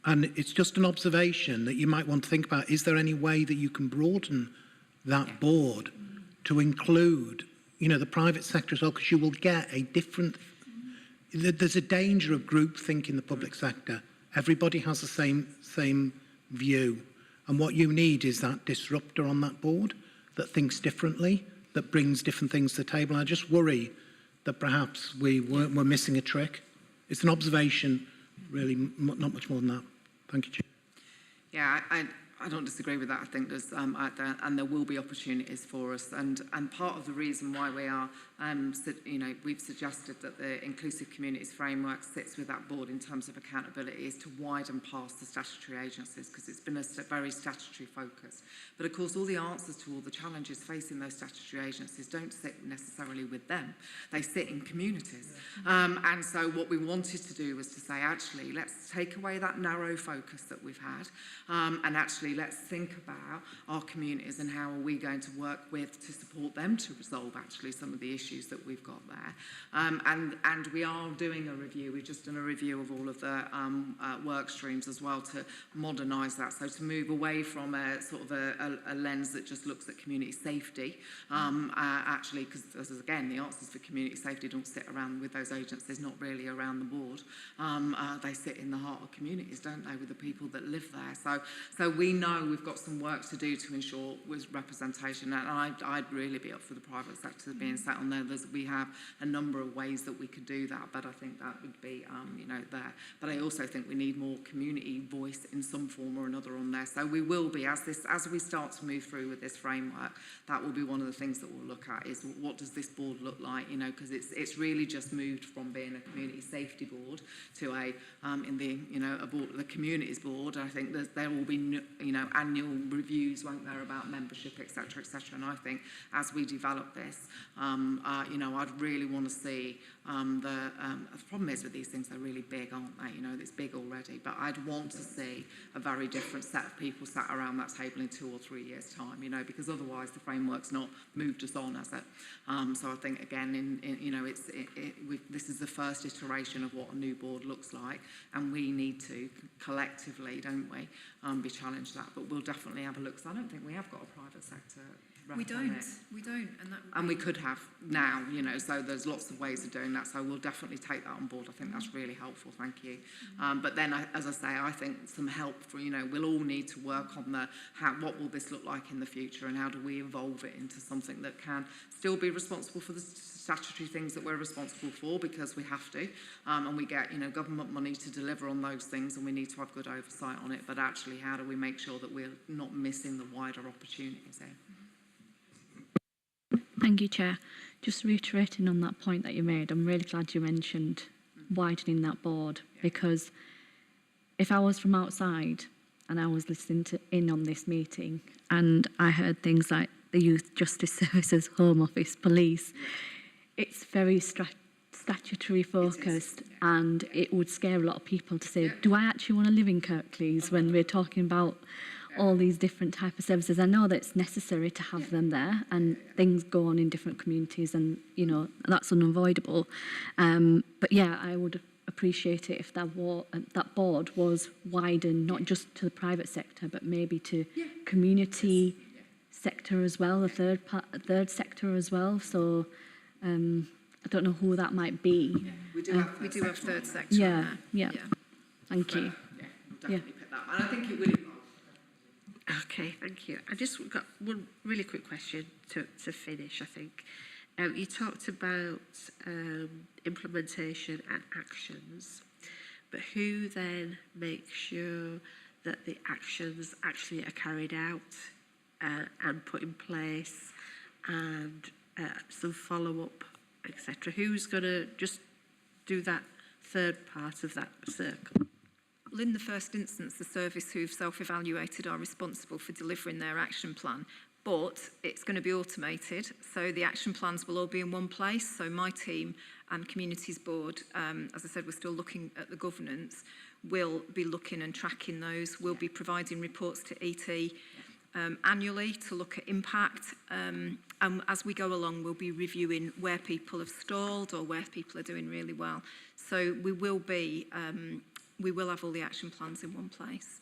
And it's just an observation that you might want to think about. Is there any way that you can broaden that board to include, the private sector as well? Because you will get a different... There's a danger of groupthink in the public sector. Everybody has the same view. And what you need is that disruptor on that board that thinks differently, that brings different things to the table. And I just worry that perhaps we're missing a trick. It's an observation, really, not much more than that. Thank you, Chair. Yeah, I don't disagree with that. I think there's and there will be opportunities for us, and part of the reason why we are we've suggested that the inclusive communities framework sits with that board in terms of accountability is to widen past the statutory agencies, because it's been a very statutory focus. But of course, all the answers to all the challenges facing those statutory agencies don't sit necessarily with them. They sit in communities. And so what we wanted to do was to say, actually, let's take away that narrow focus that we've had, and actually let's think about our communities and how are we going to work with to support them to resolve actually some of the issues that we've got there. And we are doing a review. We've just done a review of all of the work streams as well to modernise that. So to move away from a sort of a lens that just looks at community safety, actually, because again, the answers for community safety don't sit around with those agencies, not really around the board. They sit in the heart of communities, don't they, with the people that live there. So we know we've got some work to do to ensure with representation, and I'd really be up for the private sector being sat on there. We have a number of ways that we could do that, but I think that would be, there. But I also think we need more community voice in some form or another on there. So we will be, as we start to move through with this framework, that will be one of the things that we'll look at is what does this board look like, because it's really just moved from being a community safety board to a board, the communities board. I think there will be, annual reviews, won't there, about membership, etc., etc. And I think as we develop this, I'd really want to see the problem is with these things, they're really big, aren't they? It's big already, but I'd want to see a very different set of people sat around that table in 2 or 3 years' time, because otherwise the framework's not moved us on, has it? So I think, again, this is the first iteration of what a new board looks like, and we need to collectively, don't we, be challenged that. But we'll definitely have a look, because I don't think we have got a private sector We don't, and that. And we could have now, you know, so there's lots of ways of doing that. So we'll definitely take that on board. I think that's really helpful. Thank you. But then, as I say, I think some help for, you know, we'll all need to work on what will this look like in the future, and how do we evolve it into something that can still be responsible for the statutory things that we're responsible for, because we have to, and we get, you know, government money to deliver on those things, and we need to have good oversight on it. But actually, how do we make sure that we're not missing the wider opportunities there? Thank you, Chair. Just reiterating on that point that you made, I'm really glad you mentioned widening that board, because if I was from outside and I was listening in on this meeting and I heard things like the Youth Justice Services, Home Office, Police, it's very statutory focused, and it would scare a lot of people to say, do I actually want to live in Kirklees when we're talking about all these different type of services? I know that it's necessary to have them there, and things go on in different communities, and you know that's unavoidable. But yeah, I would appreciate it if that board was widened, not just to the private sector, but maybe to community sector as well, the third sector as well. So I don't know who that might be. We do have third sector. Yeah. Thank you. We'll definitely pick that up. And I think it will evolve. Okay, thank you. I just got one really quick question to finish, I think. You talked about implementation and actions, but who then makes sure that the actions actually are carried out and put in place, and some follow-up, etc.? Who's going to just do that third part of that circle? Well, in the first instance, the service who've self-evaluated are responsible for delivering their action plan, but it's going to be automated, so the action plans will all be in one place. So my team and Communities Board, as I said, we're still looking at the governance, will be looking and tracking those. We'll be providing reports to ET annually to look at impact, and as we go along, we'll be reviewing where people have stalled or where people are doing really well. So we will have all the action plans in one place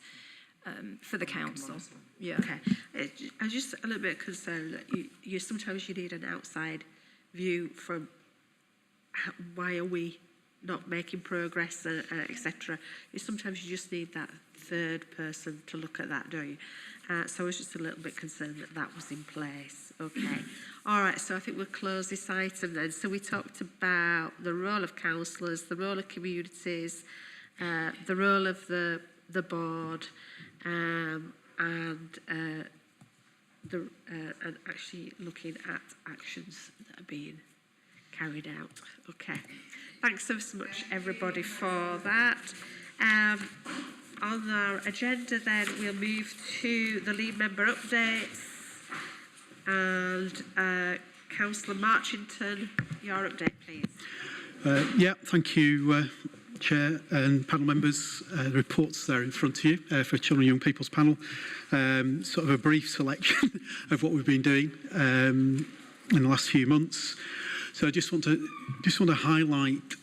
for the council. Yeah. Okay. I'm just a little bit concerned that you sometimes you need an outside view from why are we not making progress, etc. Sometimes you just need that third person to look at that, don't you? So I was just a little bit concerned that that was in place. Okay. All right, so I think we'll close this item then. So we talked about the role of councillors, the role of communities, the role of the board, and actually looking at actions that are being carried out. Okay. Thanks so much, everybody, for that. On our agenda then, we'll move to the lead member updates. And Councillor Marchington, your update, please. Thank you, Chair and panel members. The reports there in front of you for Children and Young People's panel. Sort of a brief selection of what we've been doing in the last few months. So I just want to highlight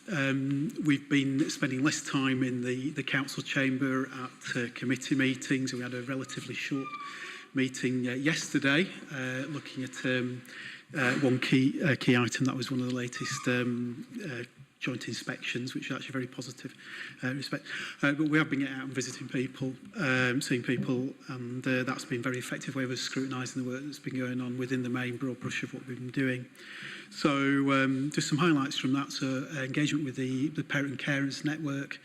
we've been spending less time in the council chamber at committee meetings. We had a relatively short meeting yesterday looking at one key item that was one of the latest joint inspections, which is actually very positive respect. But we have been getting out and visiting people, seeing people, and that's been very effective way of scrutinising the work that's been going on within the main broad brush of what we've been doing. So just some highlights from that. So engagement with the Parent and Carers Network,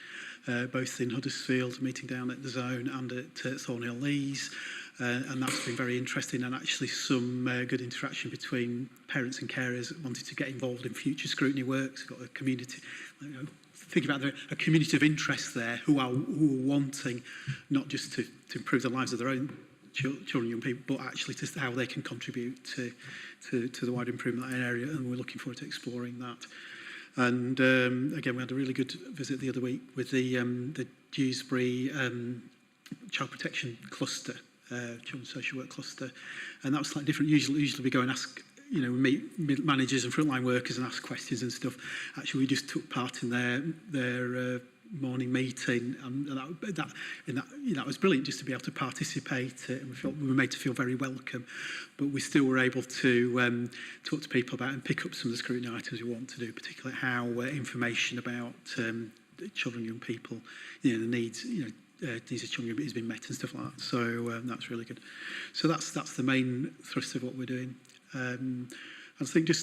both in Huddersfield, meeting down at the Zone, and at Thornhill Lees. And that's been very interesting, and actually some good interaction between parents and carers wanting to get involved in future scrutiny work. So we've got a community, think about a community of interest there who are wanting not just to improve the lives of their own children and young people, but actually to how they can contribute to the wider improvement of that area, and we're looking forward to exploring that. And again, we had a really good visit the other week with the Dewsbury Child Protection Cluster, Children's Social Work Cluster, and that was slightly different. Usually we go and ask, we meet managers and frontline workers and ask questions and stuff. Actually, we just took part in their morning meeting, and that was brilliant just to be able to participate, and we were made to feel very welcome. But we still were able to talk to people about and pick up some of the scrutiny items we want to do, particularly how information about children and young people, the needs, needs of children has been met and stuff like that. So that's really good. So that's the main thrust of what we're doing. I think I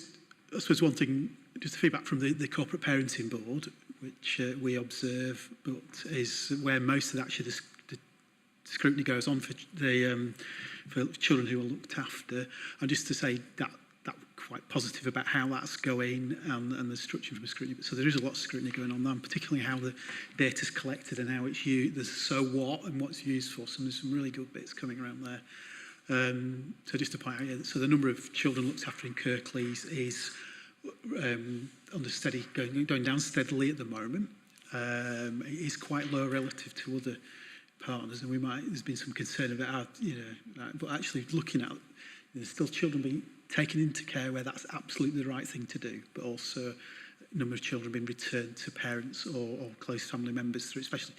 suppose one thing, just feedback from the corporate parenting board, which we observe, but is where most of actually the scrutiny goes on for children who are looked after. And just to say that quite positive about how that's going and the structure from scrutiny. So there is a lot of scrutiny going on there, and particularly how the data's collected and how it's used. There's so what and what's used for. So there's some really good bits coming around there. So just to point out, so the number of children looked after in Kirklees is going down steadily at the moment. It is quite low relative to other partners, and there's been some concern about but actually looking at, there's still children being taken into care where that's absolutely the right thing to do, but also a number of children being returned to parents or close family members through special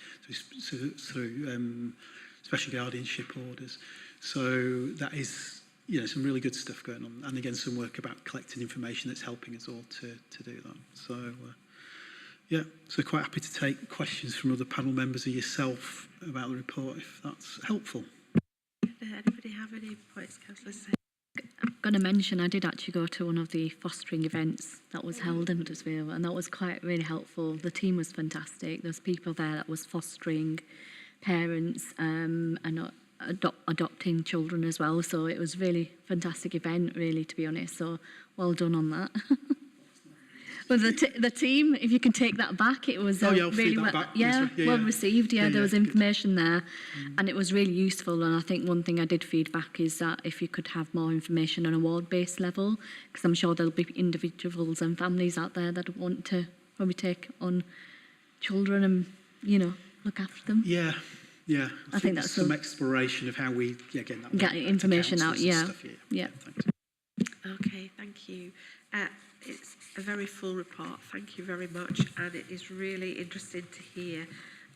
guardianship orders. So that is some really good stuff going on, and again some work about collecting information that's helping us all to do that. So so quite happy to take questions from other panel members or yourself about the report if that's helpful. Anybody have any points, Councillor Say? I'm going to mention I did actually go to one of the fostering events that was held in Huddersfield, and that was quite really helpful. The team was fantastic. There's people there that was fostering parents and adopting children as well. So it was really fantastic event, really, to be honest. So well done on that. But the team, if you can take that back, it was really well received. There was information there, and it was really useful. And I think one thing I did feedback is that if you could have more information on a ward-based level, because I'm sure there'll be individuals and families out there that want to probably take on children and look after them. Yeah. I think that's some exploration of how we get information out. Stuff, yeah. Thanks. Okay, thank you. It's a very full report. Thank you very much, and it is really interesting to hear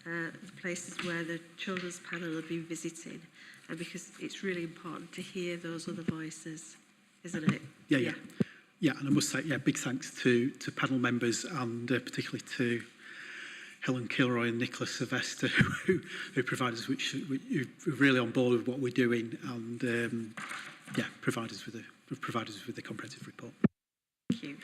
the places where the children's panel have been visiting, and because it's really important to hear those other voices, isn't it? Yeah, and I must say, big thanks to panel members, and particularly to Helen Kilroy and Nicola Sylvester, who provide us, who are really on board with what we're doing, and provide us with the comprehensive report. Thank you.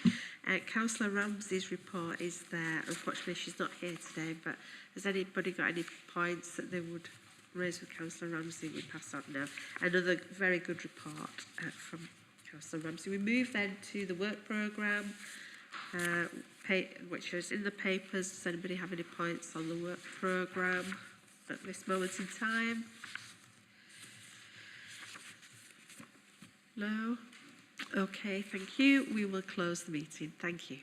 Councillor Ramsey's report is there. Unfortunately, she's not here today, but has anybody got any points that they would raise with Councillor Ramsey? We pass on now. Another very good report from Councillor Ramsey. We move then to the work programme, which is in the papers. Does anybody have any points on the work programme at this moment in time? No? Okay, thank you. We will close the meeting. Thank you.